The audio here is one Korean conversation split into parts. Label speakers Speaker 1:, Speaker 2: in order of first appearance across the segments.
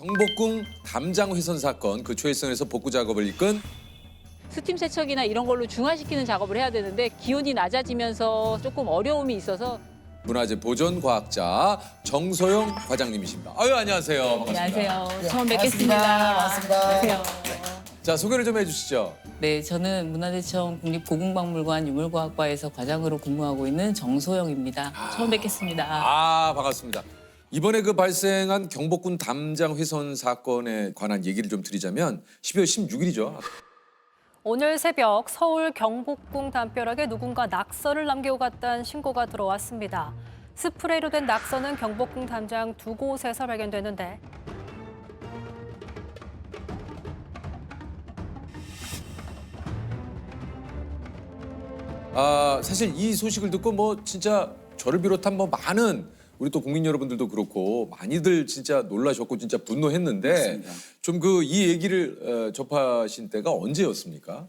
Speaker 1: 경복궁 담장 훼손 사건 그 초해성에서 복구 작업을 이끈
Speaker 2: 스팀 세척이나 이런 걸로 중화시키는 작업을 해야 되는데 기온이 낮아지면서 조금 어려움이 있어서
Speaker 1: 문화재 보존 과학자 정소영 과장님이십니다. 아유 안녕하세요. 반갑습니다.
Speaker 2: 안녕하세요. 처음 뵙겠습니다.
Speaker 3: 반갑습니다.
Speaker 2: 안녕하세요.
Speaker 1: 자 소개를 좀 해주시죠.
Speaker 4: 네, 저는 문화재청 국립고궁박물관 유물과학과에서 과장으로 근무하고 있는 정소영입니다. 처음 뵙겠습니다.
Speaker 1: 아 반갑습니다. 이번에 그 발생한 경복궁 담장 훼손 사건에 관한 얘기를 좀 드리자면 12월 16일이죠.
Speaker 5: 오늘 새벽 서울 경복궁 담벼락에 누군가 낙서를 남기고 갔다는 신고가 들어왔습니다. 스프레이로 된 낙서는 경복궁 담장 두 곳에서 발견됐는데
Speaker 1: 사실 이 소식을 듣고 뭐 진짜 저를 비롯한 뭐 많은 우리 또 국민 여러분들도 그렇고 많이들 진짜 놀라셨고 진짜 분노했는데 좀 그 이 얘기를 접하신 때가 언제였습니까?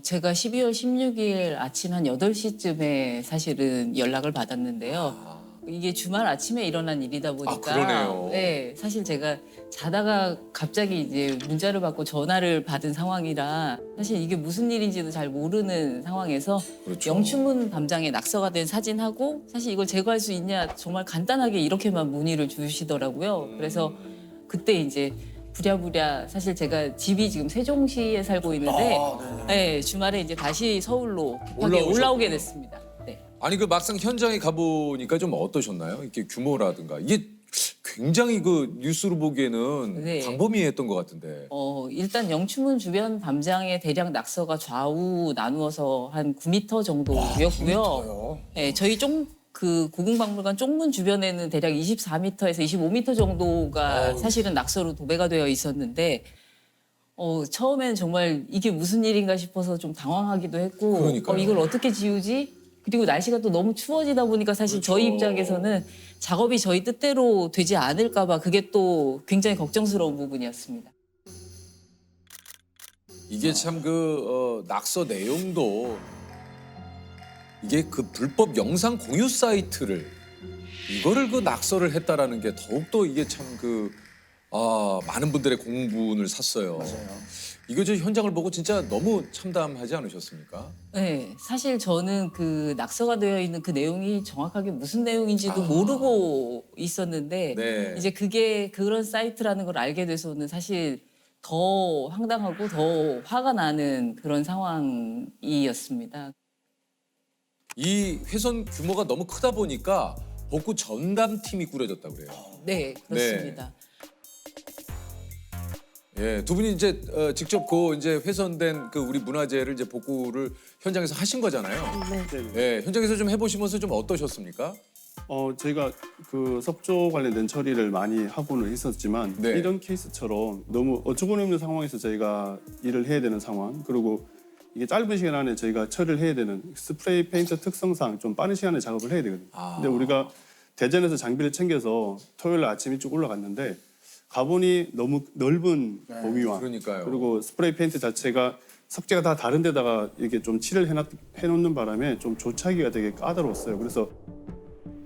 Speaker 4: 제가 12월 16일 아침 한 8시쯤에 사실은 연락을 받았는데요. 이게 주말 아침에 일어난 일이다 보니까
Speaker 1: 그러네요.
Speaker 4: 네, 사실 제가 자다가 갑자기 이제 문자를 받고 전화를 받은 상황이라 사실 이게 무슨 일인지도 잘 모르는 상황에서
Speaker 1: 그렇죠.
Speaker 4: 영춘문 담장에 낙서가 된 사진하고 사실 이걸 제거할 수 있냐 정말 간단하게 이렇게만 문의를 주시더라고요. 그래서 그때 이제 부랴부랴 사실 제가 집이 지금 세종시에 살고 있는데 네, 주말에 이제 다시 서울로 급하게 올라오게 됐습니다. 네.
Speaker 1: 아니 그 막상 현장에 가보니까 좀 어떠셨나요? 이렇게 규모라든가 이게 굉장히 그 뉴스로 보기에는
Speaker 4: 네.
Speaker 1: 광범위했던 것 같은데.
Speaker 4: 일단 영춘문 주변 담장의 대략 낙서가 좌우 나누어서 한 9m 정도였고요. 네, 저희 그 고궁박물관 쪽문 주변에는 대략 24m에서 25m 정도가 사실은 낙서로 도배가 되어 있었는데 처음에는 정말 이게 무슨 일인가 싶어서 좀 당황하기도 했고
Speaker 1: 그러니까요.
Speaker 4: 이걸 어떻게 지우지? 그리고 날씨가 또 너무 추워지다 보니까 사실 저희 입장에서는 작업이 저희 뜻대로 되지 않을까 봐 그게 또 굉장히 걱정스러운 부분이었습니다.
Speaker 1: 이게 참 그 낙서 내용도 이게 그 불법 영상 공유 사이트를 이거를 그 낙서를 했다라는 게 더욱더 이게 참 그 많은 분들의 공분을 샀어요. 이거 저 현장을 보고 진짜 너무 참담하지 않으셨습니까?
Speaker 4: 네, 사실 저는 그 낙서가 되어 있는 그 내용이 정확하게 무슨 내용인지도 모르고 있었는데
Speaker 1: 네.
Speaker 4: 이제 그게 그런 사이트라는 걸 알게 돼서는 사실 더 황당하고 더 화가 나는 그런 상황이었습니다.
Speaker 1: 이 훼손 규모가 너무 크다 보니까 복구 전담팀이 꾸려졌다고 그래요.
Speaker 4: 네, 그렇습니다.
Speaker 1: 예, 두 분이 이제 직접 그 이제 훼손된 그 우리 문화재를 이제 복구를 현장에서 하신 거잖아요. 예, 현장에서 좀 해보시면서 좀 어떠셨습니까?
Speaker 6: 저희가 그 석조 관련된 처리를 많이 하고는 있었지만
Speaker 1: 네.
Speaker 6: 이런 케이스처럼 너무 어처구니 없는 상황에서 저희가 일을 해야 되는 상황 그리고 이게 짧은 시간 안에 저희가 처리를 해야 되는 스프레이 페인트 특성상 좀 빠른 시간에 작업을 해야 되거든요. 근데 우리가 대전에서 장비를 챙겨서 토요일 아침 일찍 올라갔는데 가보니 너무 넓은 범위와
Speaker 1: 그러니까요.
Speaker 6: 그리고 스프레이 페인트 자체가 석재가 다 다른 데다가 이렇게 좀 칠을 해놓는 바람에 좀 조차기가 되게 까다로웠어요. 그래서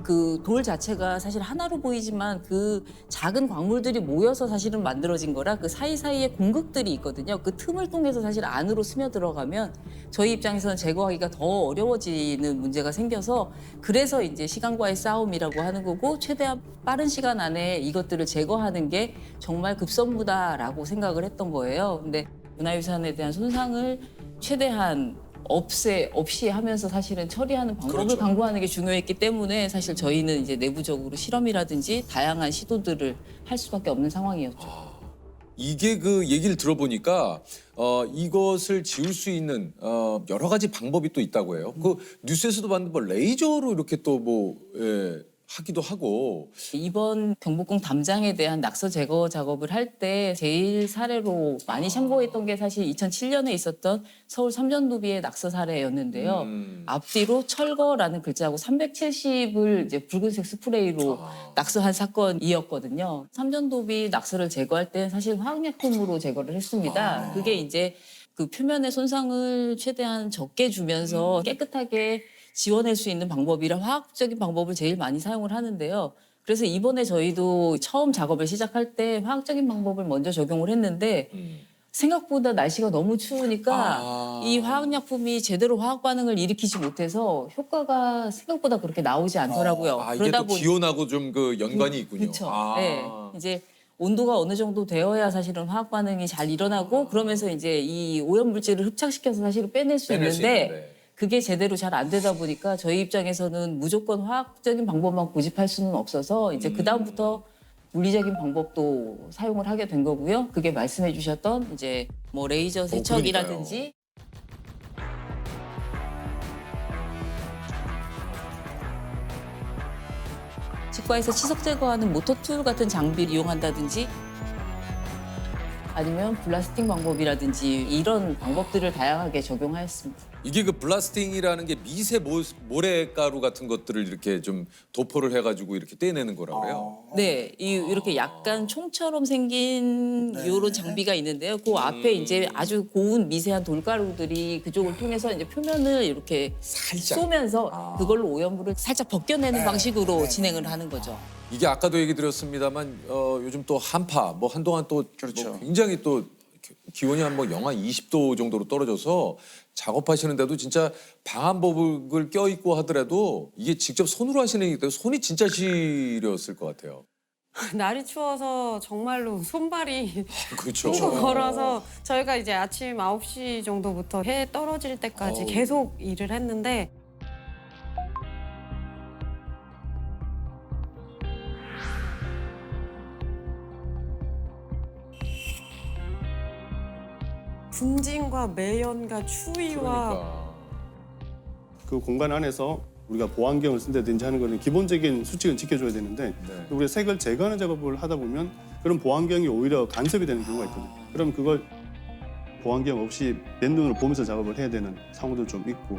Speaker 4: 그 돌 자체가 사실 하나로 보이지만 그 작은 광물들이 모여서 사실은 만들어진 거라 그 사이사이에 공극들이 있거든요. 그 틈을 통해서 사실 안으로 스며들어가면 저희 입장에서는 제거하기가 더 어려워지는 문제가 생겨서 그래서 이제 시간과의 싸움이라고 하는 거고 최대한 빠른 시간 안에 이것들을 제거하는 게 정말 급선무다라고 생각을 했던 거예요. 근데 문화유산에 대한 손상을 최대한 없이 하면서 사실은 처리하는 방법을
Speaker 1: 그렇죠.
Speaker 4: 강구하는 게 중요했기 때문에 사실 저희는 이제 내부적으로 실험이라든지 다양한 시도들을 할 수밖에 없는 상황이었죠.
Speaker 1: 이게 그 얘기를 들어보니까 이것을 지울 수 있는 여러 가지 방법이 또 있다고 해요. 그 뉴스에서도 봤는데 뭐 레이저로 이렇게 또 뭐 하기도 하고.
Speaker 4: 이번 경복궁 담장에 대한 낙서 제거 작업을 할 때 제일 사례로 많이 참고했던 게 사실 2007년에 있었던 서울 삼전도비의 낙서 사례였는데요. 앞뒤로 철거라는 글자하고 370을 이제 붉은색 스프레이로 낙서한 사건이었거든요. 삼전도비 낙서를 제거할 때 사실 화학약품으로 제거를 했습니다. 그게 이제 그 표면의 손상을 최대한 적게 주면서 깨끗하게 지워낼 수 있는 방법이라 화학적인 방법을 제일 많이 사용을 하는데요. 그래서 이번에 저희도 처음 작업을 시작할 때 화학적인 방법을 먼저 적용을 했는데 생각보다 날씨가 너무 추우니까 이 화학약품이 제대로 화학 반응을 일으키지 못해서 효과가 생각보다 그렇게 나오지 않더라고요.
Speaker 1: 아, 이게 또 기온하고 좀 그 연관이 있군요.
Speaker 4: 그렇죠. 네, 이제 온도가 어느 정도 되어야 사실은 화학 반응이 잘 일어나고 그러면서 이제 이 오염물질을 흡착시켜서 사실은 빼낼 수 있는데 그게 제대로 잘 안 되다 보니까 저희 입장에서는 무조건 화학적인 방법만 고집할 수는 없어서 이제 그 다음부터 물리적인 방법도 사용을 하게 된 거고요. 그게 말씀해 주셨던 이제 뭐 레이저 세척이라든지 치과에서 치석 제거하는 모터 툴 같은 장비를 이용한다든지 아니면 블라스팅 방법이라든지 이런 방법들을 다양하게 적용하였습니다.
Speaker 1: 이게 그 블라스팅이라는 게 미세 모래가루 같은 것들을 이렇게 좀 도포를 해가지고 이렇게 떼내는 거라고요.
Speaker 4: 네, 이렇게 약간 총처럼 생긴 이런 장비가 있는데요. 그 앞에 이제 아주 고운 미세한 돌가루들이 그쪽을 통해서 이제 표면을 이렇게
Speaker 1: 살짝.
Speaker 4: 쏘면서 그걸로 오염물을 살짝 벗겨내는 방식으로 진행을 하는 거죠.
Speaker 1: 이게 아까도 얘기 드렸습니다만 요즘 또 한파 뭐 한동안 또 뭐 굉장히 또 기온이 한 뭐 영하 20도 정도로 떨어져서 작업하시는데도 진짜 방한복을 껴입고 하더라도 이게 직접 손으로 하시는 게 손이 진짜 시렸을 것 같아요.
Speaker 3: 날이 추워서 정말로 손발이
Speaker 1: 그렇죠.
Speaker 3: 핑거 걸어서 저희가 이제 아침 9시 정도부터 해 떨어질 때까지 계속 일을 했는데 분진과 매연과 추위와
Speaker 1: 그러니까.
Speaker 6: 그 공간 안에서 우리가 보안경을 쓴다든지 하는 거는 기본적인 수칙은 지켜줘야 되는데
Speaker 1: 네.
Speaker 6: 우리가 색을 제거하는 작업을 하다 보면 그런 보안경이 오히려 간섭이 되는 경우가 있거든요. 그럼 그걸 보안경 없이 맨눈으로 보면서 작업을 해야 되는 상황도 좀 있고.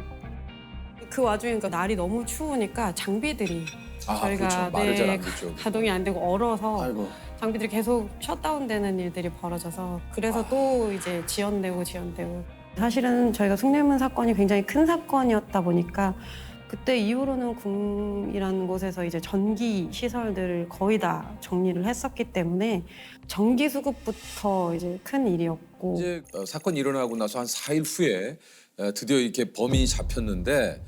Speaker 3: 그 와중에 그러니까 날이 너무 추우니까 장비들이 저희가
Speaker 1: 그렇죠. 말을 잘 안 듣죠.
Speaker 3: 가동이 안 되고 얼어서 장비들이 계속 셧다운되는 일들이 벌어져서 그래서 또 이제 지연되고 사실은 저희가 숭례문 사건이 굉장히 큰 사건이었다 보니까 그때 이후로는 궁이라는 곳에서 이제 전기 시설들을 거의 다 정리를 했었기 때문에 전기 수급부터 이제 큰 일이었고
Speaker 1: 이제 사건이 일어나고 나서 한 4일 후에 드디어 이렇게 범인이 잡혔는데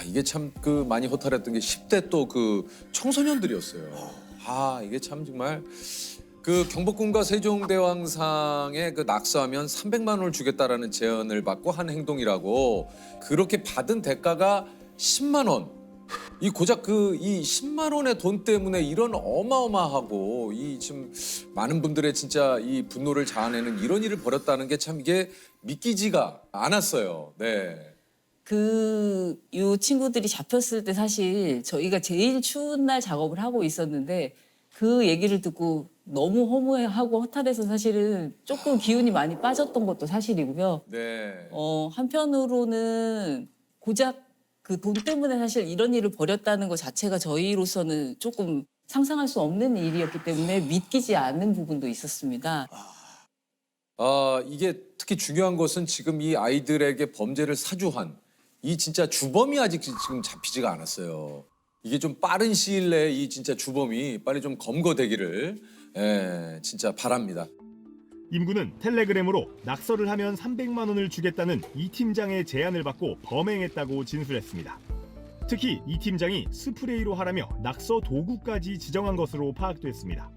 Speaker 1: 이게 참 그 많이 허탈했던 게 10대 또 그 청소년들이었어요. 이게 참 정말 그 경복궁과 세종대왕상에 그 낙서하면 300만 원을 주겠다라는 제안을 받고 한 행동이라고 그렇게 받은 대가가 10만 원. 이 고작 그 이 10만 원의 돈 때문에 이런 어마어마하고 이 지금 많은 분들의 진짜 이 분노를 자아내는 이런 일을 벌였다는 게 참 이게 믿기지가 않았어요. 네.
Speaker 4: 이 친구들이 잡혔을 때 사실 저희가 제일 추운 날 작업을 하고 있었는데 그 얘기를 듣고 너무 허무하고 허탈해서 사실은 조금 기운이 많이 빠졌던 것도 사실이고요.
Speaker 1: 네.
Speaker 4: 한편으로는 고작 그 돈 때문에 사실 이런 일을 벌였다는 것 자체가 저희로서는 조금 상상할 수 없는 일이었기 때문에 믿기지 않는 부분도 있었습니다.
Speaker 1: 이게 특히 중요한 것은 지금 이 아이들에게 범죄를 사주한 이 진짜 주범이 아직 지금 잡히지가 않았어요. 이게 좀 빠른 시일 내에 이 진짜 주범이 빨리 좀 검거되기를 진짜 바랍니다.
Speaker 7: 임군은 텔레그램으로 낙서를 하면 300만 원을 주겠다는 이 팀장의 제안을 받고 범행했다고 진술했습니다. 특히 이 팀장이 스프레이로 하라며 낙서 도구까지 지정한 것으로 파악됐습니다.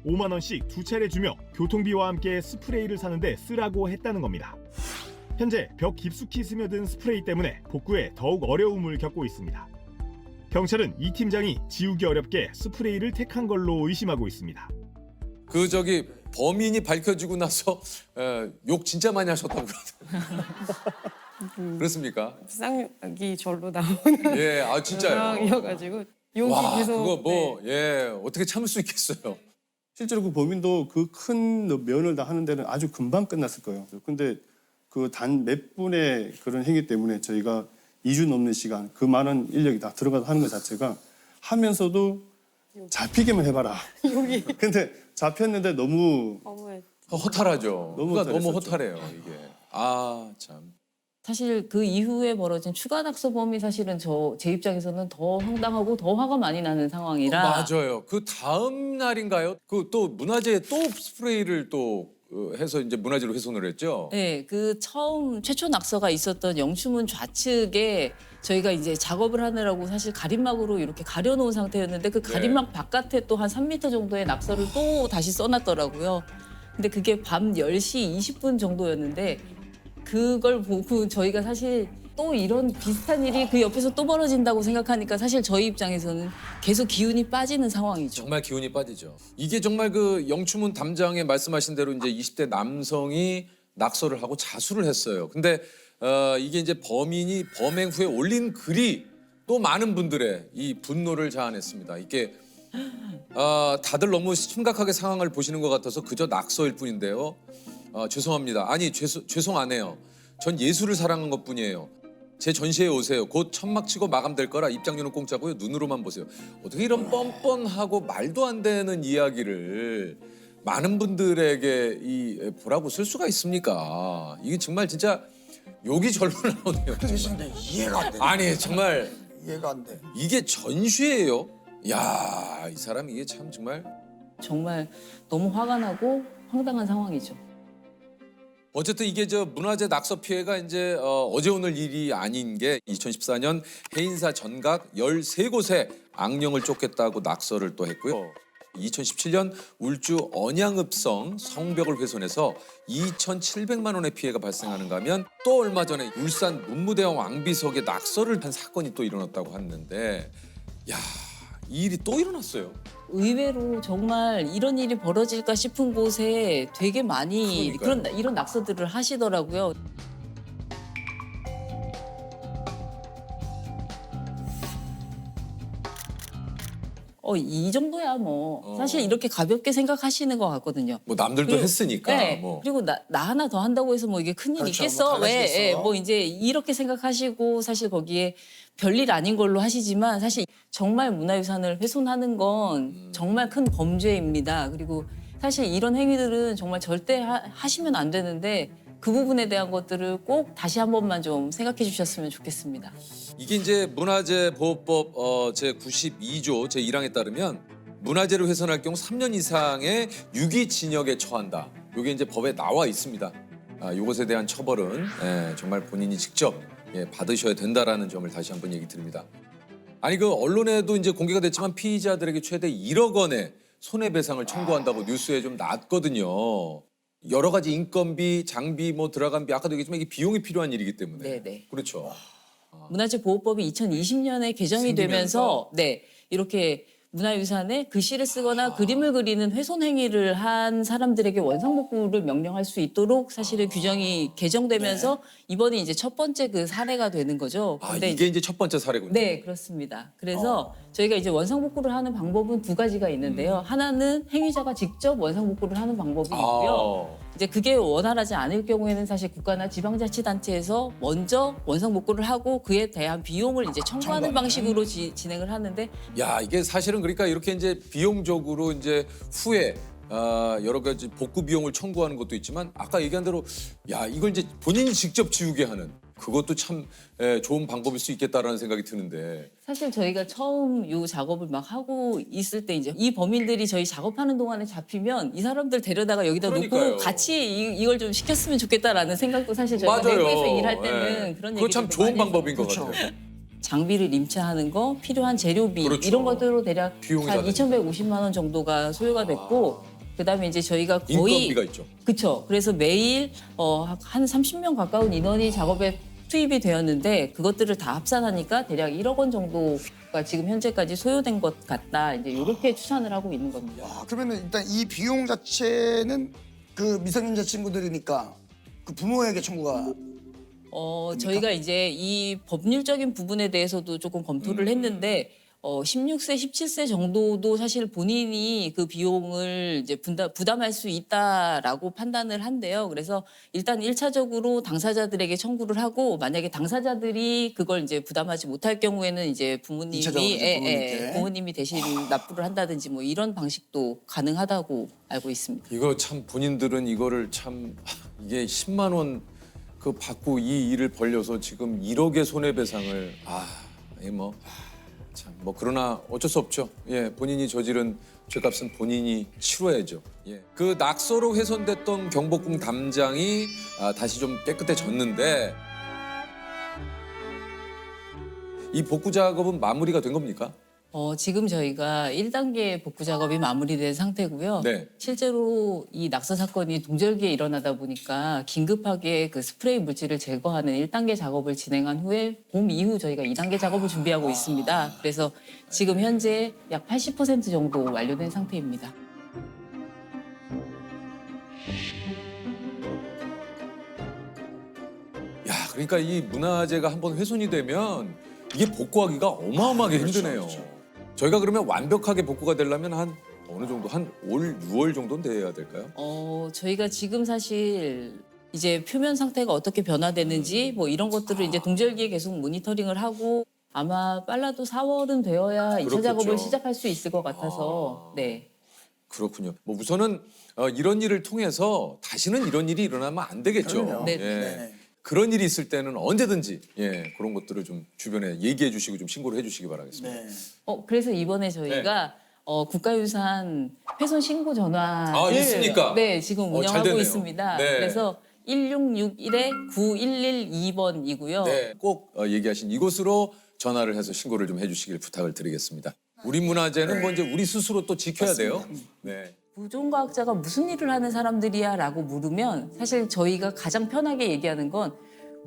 Speaker 7: 5만 원씩 두 차례 주며 교통비와 함께 스프레이를 사는데 쓰라고 했다는 겁니다. 현재 벽 깊숙이 스며든 스프레이 때문에 복구에 더욱 어려움을 겪고 있습니다. 경찰은 이 팀장이 지우기 어렵게 스프레이를 택한 걸로 의심하고 있습니다.
Speaker 1: 범인이 밝혀지고 나서 욕 진짜 많이 하셨다고 그러더라고요. 그렇습니까?
Speaker 3: 쌍욕이 절로 나오는
Speaker 1: 예, 진짜요.
Speaker 3: 상황이어가지고 욕이 계속
Speaker 1: 그거 어떻게 참을 수 있겠어요.
Speaker 6: 실제로 그 범인도 그 큰 면을 다 하는 데는 아주 금방 끝났을 거예요. 근데 그 단 몇 분의 그런 행위 때문에 저희가 2주 넘는 시간 그 많은 인력이 다 들어가서 하는 것 자체가 하면서도 잡히기만 해봐라. 근데 잡혔는데 너무
Speaker 3: 너무해.
Speaker 1: 허탈하죠.
Speaker 6: 너무
Speaker 1: 너무
Speaker 6: 허탈했었죠.
Speaker 1: 허탈해요 이게. 참.
Speaker 4: 사실 그 이후에 벌어진 추가 낙서범이 사실은 제 입장에서는 더 황당하고 더 화가 많이 나는 상황이라.
Speaker 1: 맞아요. 그 다음 날인가요? 그 또 문화재에 또 스프레이를 또 해서 이제 문화재로 훼손을 했죠.
Speaker 4: 네, 그 최초 낙서가 있었던 영추문 좌측에 저희가 이제 작업을 하느라고 사실 가림막으로 이렇게 가려놓은 상태였는데 그 가림막 바깥에 또 한 3m 정도의 낙서를 또 다시 써놨더라고요. 근데 그게 밤 10시 20분 정도였는데 그걸 보고 저희가 사실 또 이런 비슷한 일이 그 옆에서 또 벌어진다고 생각하니까 사실 저희 입장에서는 계속 기운이 빠지는 상황이죠.
Speaker 1: 정말 기운이 빠지죠. 이게 정말 그 영추문 담장에 말씀하신 대로 이제 20대 남성이 낙서를 하고 자수를 했어요. 근데 이게 이제 범인이 범행 후에 올린 글이 또 많은 분들의 이 분노를 자아냈습니다. 이게 다들 너무 심각하게 상황을 보시는 것 같아서 그저 낙서일 뿐인데요. 죄송합니다. 아니 죄송 안 해요. 전 예술을 사랑한 것뿐이에요. 제 전시회 오세요. 곧 천막 치고 마감될 거라 입장료는 공짜고요. 눈으로만 보세요. 어떻게 이런 뻔뻔하고 말도 안 되는 이야기를 많은 분들에게 보라고 쓸 수가 있습니까? 이게 정말 진짜 욕이 절로 나오네요.
Speaker 8: 근데 이해가 안 돼.
Speaker 1: 아니 정말
Speaker 8: 이해가 안 돼.
Speaker 1: 이게 전시회예요? 야, 이 사람 이게 참 정말
Speaker 4: 너무 화가 나고 황당한 상황이죠.
Speaker 1: 어쨌든 이게 문화재 낙서 피해가 이제 어제 오늘 일이 아닌 게 2014년 해인사 전각 13곳에 악령을 쫓겠다고 낙서를 또 했고요. 2017년 울주 언양읍성 성벽을 훼손해서 2,700만 원의 피해가 발생하는가 하면 또 얼마 전에 울산 문무대왕 왕비석에 낙서를 한 사건이 또 일어났다고 하는데 야, 이 일이 또 일어났어요.
Speaker 4: 의외로 정말 이런 일이 벌어질까 싶은 곳에 되게 많이 이런 낙서들을 하시더라고요. 이 정도야 뭐 사실 이렇게 가볍게 생각하시는 것 같거든요.
Speaker 1: 뭐 남들도
Speaker 4: 그리고-
Speaker 1: 했으니까
Speaker 4: 네.
Speaker 1: 뭐.
Speaker 4: 그리고 나 하나 더 한다고 해서 뭐 이게 큰일
Speaker 8: 그렇죠.
Speaker 4: 있겠어?
Speaker 8: 뭐 달라지겠어?
Speaker 4: 왜? 뭐 이제 이렇게 생각하시고 사실 거기에 별일 아닌 걸로 하시지만 사실 정말 문화유산을 훼손하는 건 정말 큰 범죄입니다. 그리고 사실 이런 행위들은 정말 절대 하시면 안 되는데 그 부분에 대한 것들을 꼭 다시 한 번만 좀 생각해 주셨으면 좋겠습니다.
Speaker 1: 이게 이제 문화재보호법 제 92조 제 1항에 따르면 문화재를 훼손할 경우 3년 이상의 유기징역에 처한다. 이게 이제 법에 나와 있습니다. 이것에 대한 처벌은 정말 본인이 직접 받으셔야 된다라는 점을 다시 한번 얘기 드립니다. 아니 그 언론에도 이제 공개가 됐지만 피의자들에게 최대 1억 원의 손해배상을 청구한다고 뉴스에 좀 났거든요. 여러 가지 인건비, 장비, 뭐 들어간 비 아까도 얘기했지만 이게 비용이 필요한 일이기 때문에.
Speaker 4: 네네.
Speaker 1: 그렇죠.
Speaker 4: 문화재보호법이 2020년에 개정이
Speaker 1: 생기면서?
Speaker 4: 되면서 이렇게 문화유산에 글씨를 쓰거나 그림을 그리는 훼손 행위를 한 사람들에게 원상복구를 명령할 수 있도록 사실은 규정이 개정되면서 이번이 이제 첫 번째 그 사례가 되는 거죠. 근데
Speaker 1: 이게 이제 첫 번째 사례군요.
Speaker 4: 네, 그렇습니다. 그래서 저희가 이제 원상복구를 하는 방법은 두 가지가 있는데요. 하나는 행위자가 직접 원상복구를 하는 방법이 있고요. 이제 그게 원활하지 않을 경우에는 사실 국가나 지방자치단체에서 먼저 원상복구를 하고 그에 대한 비용을 이제 청구하는 방식으로 진행을 하는데
Speaker 1: 야, 이게 사실은 그러니까 이렇게 이제 비용적으로 이제 후에 여러 가지 복구 비용을 청구하는 것도 있지만 아까 얘기한 대로 야, 이걸 이제 본인이 직접 지우게 하는 그것도 참 좋은 방법일 수 있겠다라는 생각이 드는데.
Speaker 4: 사실 저희가 처음 이 작업을 막 하고 있을 때 이제 이 범인들이 저희 작업하는 동안에 잡히면 이 사람들 데려다가 여기다
Speaker 1: 그러니까요.
Speaker 4: 놓고 같이 이걸 좀 시켰으면 좋겠다라는 생각도 사실 저희가
Speaker 1: 맞아요.
Speaker 4: 내부에서 일할 때는
Speaker 1: 예.
Speaker 4: 그런
Speaker 1: 그거
Speaker 4: 얘기를
Speaker 1: 참 좋은 방법인 것 같아요.
Speaker 4: 장비를 임차하는 거, 필요한 재료비
Speaker 1: 그렇죠.
Speaker 4: 이런 것들로 대략
Speaker 1: 비용이
Speaker 4: 한
Speaker 1: 다
Speaker 4: 2,150만 원 정도가 소요가 됐고 그다음에 이제 저희가 거의
Speaker 1: 인건비가 있죠.
Speaker 4: 그렇죠. 그래서 매일 한 30명 가까운 인원이 작업에 투입이 되었는데 그것들을 다 합산하니까 대략 1억 원 정도가 지금 현재까지 소요된 것 같다. 이제 이렇게 추산을 하고 있는 겁니다.
Speaker 8: 그러면 일단 이 비용 자체는 그 미성년자 친구들이니까 그 부모에게 청구가
Speaker 4: 저희가 이제 이 법률적인 부분에 대해서도 조금 검토를 했는데 16세, 17세 정도도 사실 본인이 그 비용을 이제 부담할 수 있다라고 판단을 한대요. 그래서 일단 1차적으로 당사자들에게 청구를 하고 만약에 당사자들이 그걸 이제 부담하지 못할 경우에는 이제 부모님이
Speaker 8: 이차적으로 이제 부모님께.
Speaker 4: 부모님이 대신 납부를 한다든지 뭐 이런 방식도 가능하다고 알고 있습니다.
Speaker 1: 이거 참 본인들은 이거를 참 이게 10만 원 그 받고 이 일을 벌려서 지금 1억의 손해배상을 참 뭐 그러나 어쩔 수 없죠. 예, 본인이 저지른 죄값은 본인이 치러야죠. 예. 그 낙서로 훼손됐던 경복궁 담장이 다시 좀 깨끗해졌는데 이 복구 작업은 마무리가 된 겁니까?
Speaker 4: 지금 저희가 1단계 복구 작업이 마무리된 상태고요.
Speaker 1: 네.
Speaker 4: 실제로 이 낙서 사건이 동절기에 일어나다 보니까 긴급하게 그 스프레이 물질을 제거하는 1단계 작업을 진행한 후에 봄 이후 저희가 2단계 작업을 준비하고 있습니다. 그래서 지금 현재 약 80% 정도 완료된 상태입니다.
Speaker 1: 야, 그러니까 이 문화재가 한번 훼손이 되면 이게 복구하기가 어마어마하게 힘드네요. 저희가 그러면 완벽하게 복구가 되려면 한 어느 정도 한 올 6월 정도는 돼야 될까요?
Speaker 4: 저희가 지금 사실 이제 표면 상태가 어떻게 변화되는지 뭐 이런 것들을 이제 동절기에 계속 모니터링을 하고 아마 빨라도 4월은 되어야 2차
Speaker 1: 그렇겠죠.
Speaker 4: 작업을 시작할 수 있을 것 같아서 네.
Speaker 1: 그렇군요. 뭐 우선은 이런 일을 통해서 다시는 이런 일이 일어나면 안 되겠죠.
Speaker 8: 그럼요.
Speaker 4: 네.
Speaker 1: 예.
Speaker 8: 네네.
Speaker 1: 그런 일이 있을 때는 언제든지 그런 것들을 좀 주변에 얘기해 주시고 좀 신고를 해 주시기 바라겠습니다.
Speaker 8: 네.
Speaker 4: 그래서 이번에 저희가 국가유산 훼손 신고 전화를
Speaker 1: 있습니까?
Speaker 4: 네, 지금
Speaker 1: 잘
Speaker 4: 운영하고
Speaker 1: 되네요.
Speaker 4: 있습니다.
Speaker 1: 네.
Speaker 4: 그래서 1661-9112번이고요.
Speaker 1: 네, 꼭 얘기하신 이곳으로 전화를 해서 신고를 좀 해주시길 부탁을 드리겠습니다. 우리 문화재는 뭐 이제 우리 스스로 또 지켜야 돼요. 네.
Speaker 4: 부존과학자가 무슨 일을 하는 사람들이야라고 물으면 사실 저희가 가장 편하게 얘기하는 건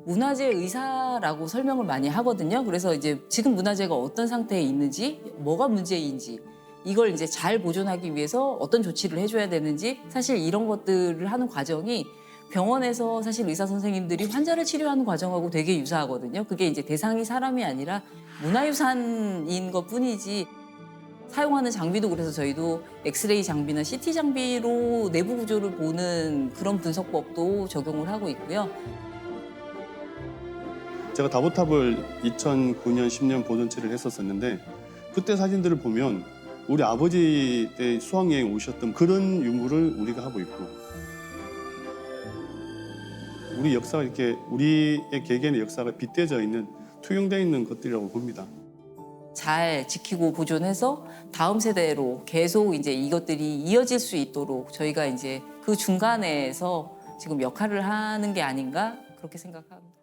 Speaker 4: 문화재 의사라고 설명을 많이 하거든요. 그래서 이제 지금 문화재가 어떤 상태에 있는지, 뭐가 문제인지 이걸 이제 잘 보존하기 위해서 어떤 조치를 해줘야 되는지 사실 이런 것들을 하는 과정이 병원에서 사실 의사 선생님들이 환자를 치료하는 과정하고 되게 유사하거든요. 그게 이제 대상이 사람이 아니라 문화유산인 것뿐이지. 사용하는 장비도 그래서 저희도 엑스레이 장비나 CT 장비로 내부 구조를 보는 그런 분석법도 적용을 하고 있고요.
Speaker 6: 제가 다보탑을 2009년, 10년 보존체를 했었었는데 그때 사진들을 보면 우리 아버지 때 수학여행 오셨던 그런 유물을 우리가 하고 있고 우리 역사가 이렇게 우리의 개개인의 역사가 빗대져 있는 투영되어 있는 것들이라고 봅니다.
Speaker 4: 잘 지키고 보존해서 다음 세대로 계속 이제 이것들이 이어질 수 있도록 저희가 이제 그 중간에서 지금 역할을 하는 게 아닌가 그렇게 생각합니다.